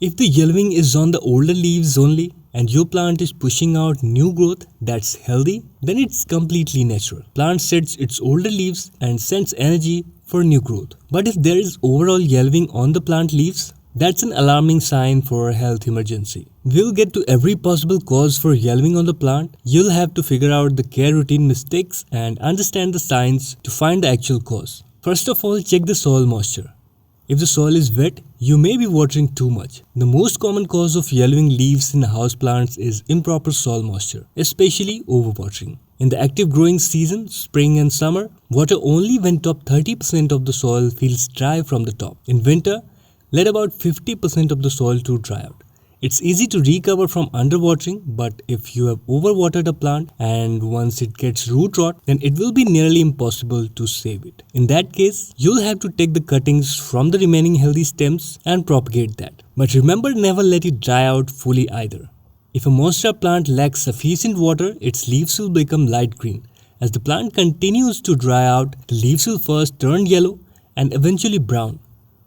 If the yellowing is on the older leaves only and your plant is pushing out new growth that's healthy, then it's completely natural. Plant sheds its older leaves and sends energy for new growth. But if there is overall yellowing on the plant leaves, that's an alarming sign for a health emergency. We'll get to every possible cause for yellowing on the plant. You'll have to figure out the care routine mistakes and understand the signs to find the actual cause. First of all, check the soil moisture. If the soil is wet, you may be watering too much. The most common cause of yellowing leaves in houseplants is improper soil moisture, especially overwatering. In the active growing season, spring and summer, water only when top 30% of the soil feels dry from the top. In winter, let about 50% of the soil to dry out. It's easy to recover from underwatering, but if you have overwatered a plant and once it gets root rot, then it will be nearly impossible to save it. In that case, you'll have to take the cuttings from the remaining healthy stems and propagate that. But remember, never let it dry out fully either. If a Monstera plant lacks sufficient water, its leaves will become light green. As the plant continues to dry out, the leaves will first turn yellow and eventually brown.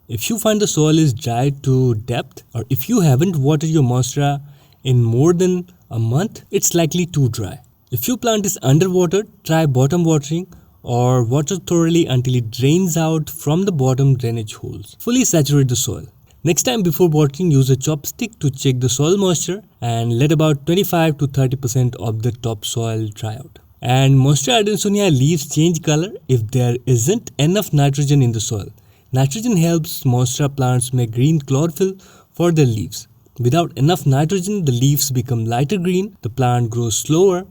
If you find the soil is dry to depth, or if you haven't watered your Monstera in more than a month, it's likely too dry. If your plant is underwatered, try bottom watering or water thoroughly until it drains out from the bottom drainage holes. Fully saturate the soil. Next time before watering, use a chopstick to check the soil moisture and let about 25 to 30% of the topsoil dry out. And Monstera Adansonii leaves change color if there isn't enough nitrogen in the soil. Nitrogen helps Monstera plants make green chlorophyll for their leaves. Without enough nitrogen, the leaves become lighter green, the plant grows slower,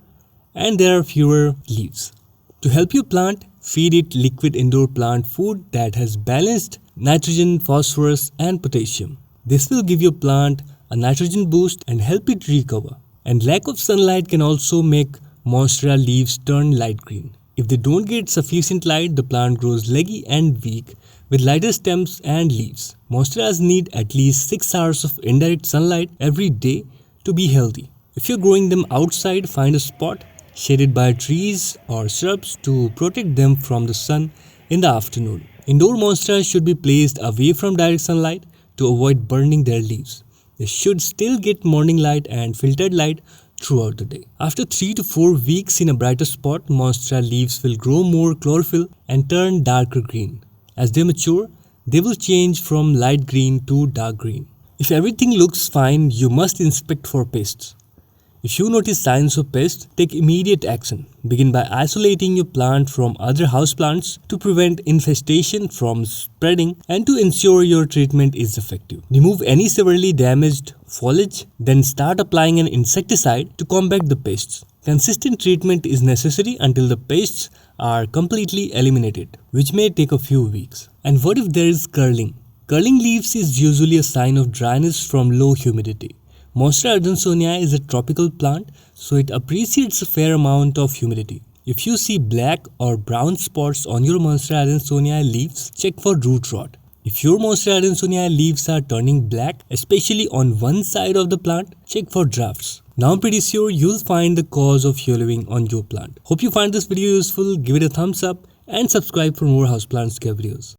and there are fewer leaves. To help your plant, feed it liquid indoor plant food that has balanced nitrogen, phosphorus, and potassium. This will give your plant a nitrogen boost and help it recover. And lack of sunlight can also make Monstera leaves turn light green. If they don't get sufficient light, the plant grows leggy and weak with lighter stems and leaves. Monsteras need at least 6 hours of indirect sunlight every day to be healthy. If you're growing them outside, find a spot shaded by trees or shrubs to protect them from the sun in the afternoon. Indoor Monsteras should be placed away from direct sunlight to avoid burning their leaves. They should still get morning light and filtered light throughout the day. After 3 to 4 weeks in a brighter spot, Monstera leaves will grow more chlorophyll and turn darker green. As they mature, they will change from light green to dark green. If everything looks fine, you must inspect for pests. If you notice signs of pests, take immediate action. Begin by isolating your plant from other houseplants to prevent infestation from spreading and to ensure your treatment is effective. Remove any severely damaged foliage, then start applying an insecticide to combat the pests. Consistent treatment is necessary until the pests are completely eliminated, which may take a few weeks. And what if there is curling? Curling leaves is usually a sign of dryness from low humidity. Monstera Adansonii is a tropical plant, so it appreciates a fair amount of humidity. If you see black or brown spots on your Monstera Adansonii leaves, check for root rot. If your Monstera Adansonii leaves are turning black, especially on one side of the plant, check for drafts. Now I'm pretty sure you'll find the cause of yellowing on your plant. Hope you find this video useful, give it a thumbs up and subscribe for more houseplants care videos.